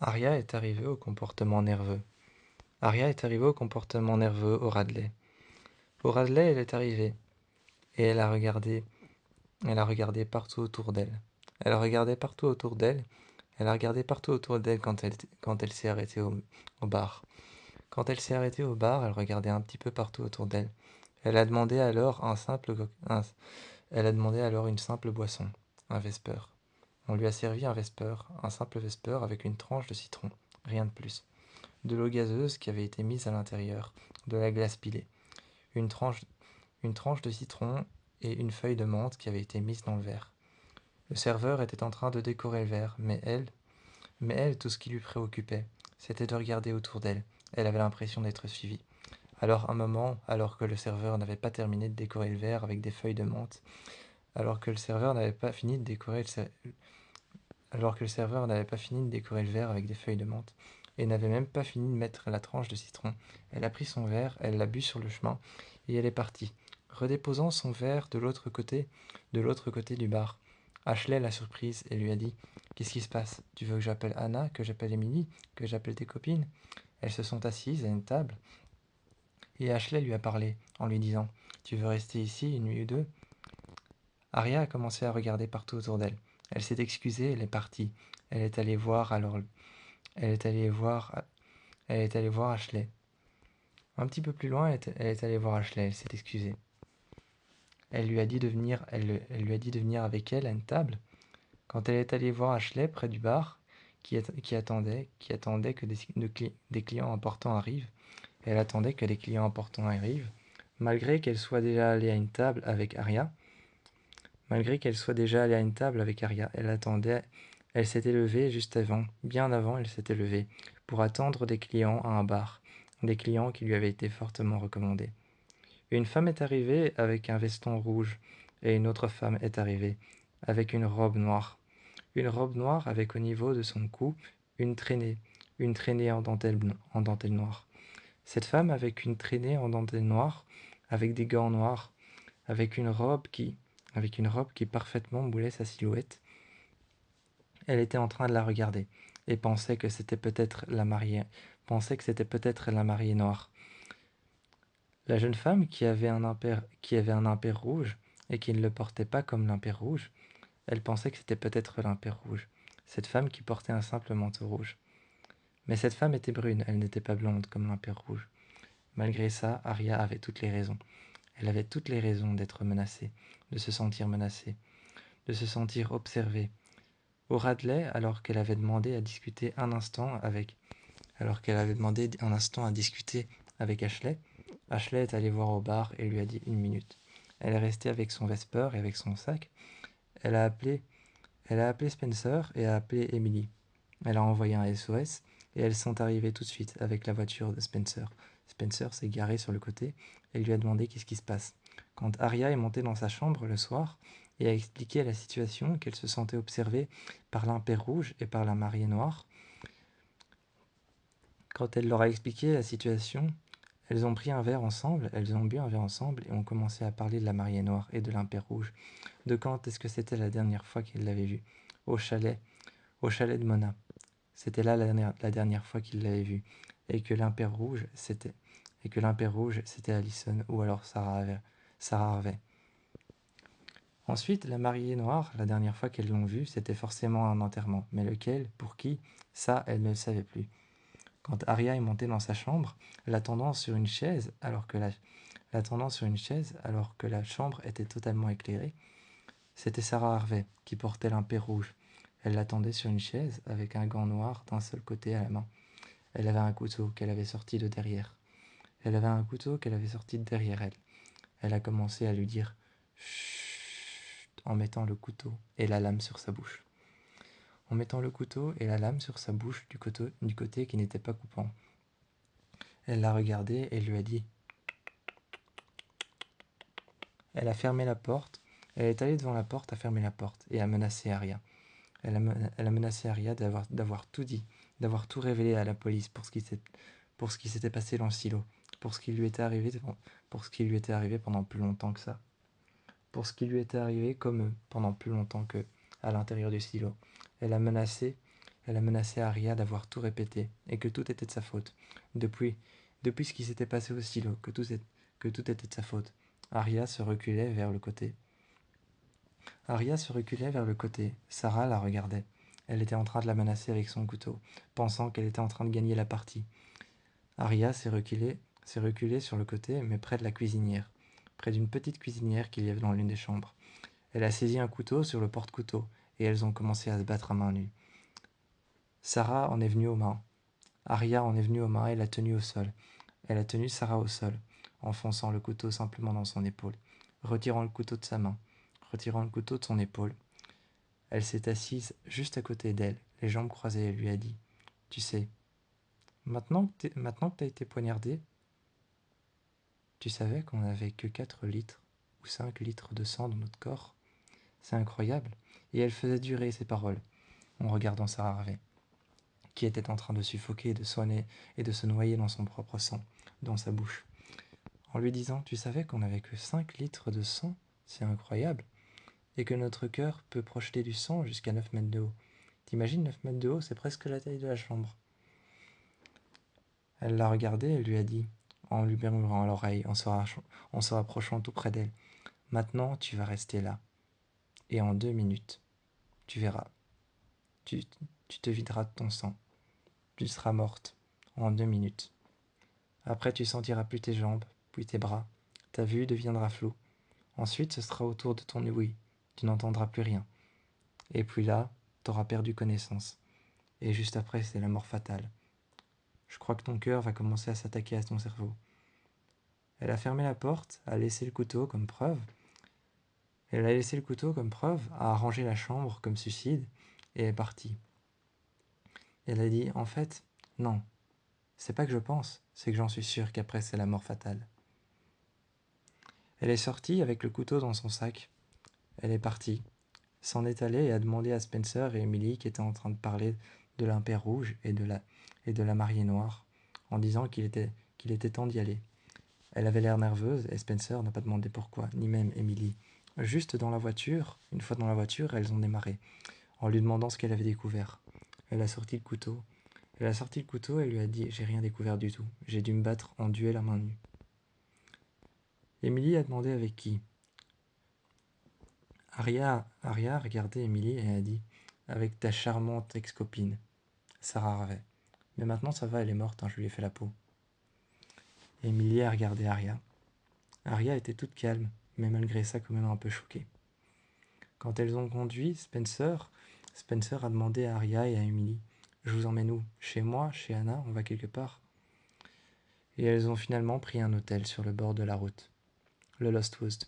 Aria est arrivée au comportement nerveux. Aria est arrivée au comportement nerveux au Radley. Au Radley, elle est arrivée et elle a regardé partout autour d'elle. Elle a regardé partout autour d'elle. Elle a regardé partout autour d'elle quand elle s'est arrêtée au bar. Quand elle s'est arrêtée au bar, elle regardait un petit peu partout autour d'elle. Elle a demandé alors elle a demandé alors une simple boisson, un Vesper. On lui a servi un simple Vesper avec une tranche de citron, rien de plus. De l'eau gazeuse qui avait été mise à l'intérieur, de la glace pilée, une tranche, une tranche de citron et une feuille de menthe qui avait été mise dans le verre. Le serveur était en train de décorer le verre, mais elle, tout ce qui lui préoccupait, c'était de regarder autour d'elle. Elle avait l'impression d'être suivie. Alors un moment, alors que le serveur n'avait pas terminé de décorer le verre avec des feuilles de menthe, alors que le serveur n'avait pas fini de décorer alors que le serveur n'avait pas fini de décorer le verre avec des feuilles de menthe, et n'avait même pas fini de mettre la tranche de citron, elle a pris son verre, elle l'a bu sur le chemin, et elle est partie, redéposant son verre de l'autre côté du bar. Ashley l'a surprise et lui a dit: Qu'est-ce qui se passe? Tu veux que j'appelle Anna, que j'appelle Emily, que j'appelle tes copines? Elles se sont assises à une table, et Ashley lui a parlé, en lui disant: Tu veux rester ici une nuit ou deux? Aria a commencé à regarder partout autour d'elle. Elle s'est excusée, elle est partie. Elle est allée voir alors Elle est allée voir, elle est allée voir Ashley. Un petit peu plus loin, elle est allée voir Ashley, elle s'est excusée. Elle lui a dit de venir avec elle à une table. Quand elle est allée voir Ashley près du bar, qui attendait que des clients importants arrivent, elle attendait que des clients importants arrivent, malgré qu'elle soit déjà allée à une table avec Aria. Malgré qu'elle soit déjà allée à une table avec Aria, elle attendait, elle s'était levée juste avant, bien avant elle s'était levée, pour attendre des clients à un bar, des clients qui lui avaient été fortement recommandés. Une femme est arrivée avec un veston rouge, et une autre femme est arrivée avec une robe noire avec au niveau de son cou une traînée en dentelle noire. Cette femme avec une traînée en dentelle noire, avec des gants noirs, avec une robe qui, avec une robe qui parfaitement moulait sa silhouette. Elle était en train de la regarder et pensait que c'était peut-être la mariée noire. La jeune femme qui avait un impair rouge et qui ne le portait pas comme l'impair rouge, elle pensait que c'était peut-être l'impair rouge. Cette femme qui portait un simple manteau rouge. Mais cette femme était brune, elle n'était pas blonde comme l'impair rouge. Malgré ça, Aria avait toutes les raisons. Elle avait toutes les raisons d'être menacée, de se sentir menacée, de se sentir observée. Au Radley, alors qu'elle avait demandé un instant à discuter avec Ashley, Ashley est allée voir au bar et lui a dit une minute. Elle est restée avec son Vesper et avec son sac. Elle a appelé, elle a appelé Spencer et a appelé Emily. Elle a envoyé un SOS et elles sont arrivées tout de suite avec la voiture de Spencer. Spencer s'est garé sur le côté et lui a demandé qu'est-ce qui se passe. Quand Aria est montée dans sa chambre le soir et a expliqué la situation, qu'elle se sentait observée par l'impair rouge et par la mariée noire, quand elle leur a expliqué la situation, elles ont pris un verre ensemble, elles ont bu un verre ensemble et ont commencé à parler de la mariée noire et de l'impair rouge. De quand est-ce que c'était la dernière fois qu'elle l'avait vue? Au chalet, au chalet de Mona. C'était là la dernière fois qu'il l'avait vue. Et que l'impair rouge, c'était Allison ou alors Sarah Harvey. Ensuite, la mariée noire, la dernière fois qu'elles l'ont vue, c'était forcément un enterrement. Mais lequel? Pour qui? Ça, elle ne le savait plus. Quand Aria est montée dans sa chambre, l'attendant sur une chaise alors que la chambre était totalement éclairée, c'était Sarah Harvey qui portait l'impair rouge. Elle l'attendait sur une chaise avec un gant noir d'un seul côté à la main. Elle avait un couteau qu'elle avait sorti de derrière. Elle. Elle a commencé à lui dire chut en mettant le couteau et la lame sur sa bouche. En mettant le couteau et la lame sur sa bouche du côté qui n'était pas coupant. Elle l'a regardé et lui a dit. Elle a fermé la porte. Elle est allée devant la porte, a fermé la porte et a menacé Aria. Elle a menacé Aria d'avoir tout dit, d'avoir tout révélé à la police pour ce qui s'était passé dans le silo, pour ce qui lui était arrivé, pendant plus longtemps que ça, pour ce qui lui était arrivé comme eux, pendant plus longtemps qu'eux, à l'intérieur du silo. Elle a menacé, Elle a menacé Arya d'avoir tout répété et que tout était de sa faute. Depuis, depuis ce qui s'était passé au stylo, que tout était de sa faute. Arya se reculait vers le côté. Sarah la regardait. Elle était en train de la menacer avec son couteau, pensant qu'elle était en train de gagner la partie. Arya s'est reculée sur le côté, mais près de la cuisinière, près d'une petite cuisinière qu'il y avait dans l'une des chambres. Elle a saisi un couteau sur le porte-couteau, et elles ont commencé à se battre à main nue. Sarah en est venue aux mains. Arya en est venue aux mains et l'a tenue au sol. Elle a tenu Sarah au sol, enfonçant le couteau simplement dans son épaule, retirant le couteau de sa main, retirant le couteau de son épaule. Elle s'est assise juste à côté d'elle, les jambes croisées, et lui a dit « Tu sais, maintenant que t'as été poignardée, tu savais qu'on n'avait que 4 litres ou 5 litres de sang dans notre corps? C'est incroyable. » Et elle faisait durer ses paroles, en regardant Sarah Harvey, qui était en train de suffoquer et de se noyer dans son propre sang, dans sa bouche. En lui disant « Tu savais qu'on n'avait que 5 litres de sang? C'est incroyable. Et que notre cœur peut projeter du sang jusqu'à 9 mètres de haut. T'imagines 9 mètres de haut, c'est presque la taille de la chambre. » Elle l'a regardé et lui a dit, en lui murmurant à l'oreille, en se rapprochant tout près d'elle, « Maintenant, tu vas rester là. Et en 2 minutes, tu verras. Tu te videras de ton sang. Tu seras morte. En 2 minutes. Après, tu sentiras plus tes jambes, puis tes bras. Ta vue deviendra floue. Ensuite, ce sera autour de ton ouïe. Tu n'entendras plus rien. Et puis là, t'auras perdu connaissance. Et juste après, c'est la mort fatale. Je crois que ton cœur va commencer à s'attaquer à ton cerveau. » Elle a fermé la porte, a laissé le couteau comme preuve. Elle a laissé le couteau comme preuve, a arrangé la chambre comme suicide, et est partie. Elle a dit, en fait, non, c'est pas que je pense, c'est que j'en suis sûre qu'après c'est la mort fatale. Elle est sortie avec le couteau dans son sac. Elle est partie, s'en est allée et a demandé à Spencer et Emily qui étaient en train de parler de l'Impair Rouge et de la Mariée Noire, en disant qu'il était temps d'y aller. Elle avait l'air nerveuse et Spencer n'a pas demandé pourquoi, ni même Emily. Juste dans la voiture, une fois dans la voiture, elles ont démarré, en lui demandant ce qu'elle avait découvert. Elle a sorti le couteau. Et lui a dit « J'ai rien découvert du tout. J'ai dû me battre en duel à main nue. » Emily a demandé avec qui. Arya a regardé Emily et a dit « Avec ta charmante ex-copine, Sarah Harvey. Mais maintenant ça va, elle est morte, hein, je lui ai fait la peau. » Emily a regardé Arya. Arya était toute calme, mais malgré ça quand même un peu choquée. Quand elles ont conduit, Spencer a demandé à Arya et à Emily « Je vous emmène où? Chez moi? Chez Anna? On va quelque part ?» Et elles ont finalement pris un hôtel sur le bord de la route, le Lost Wood.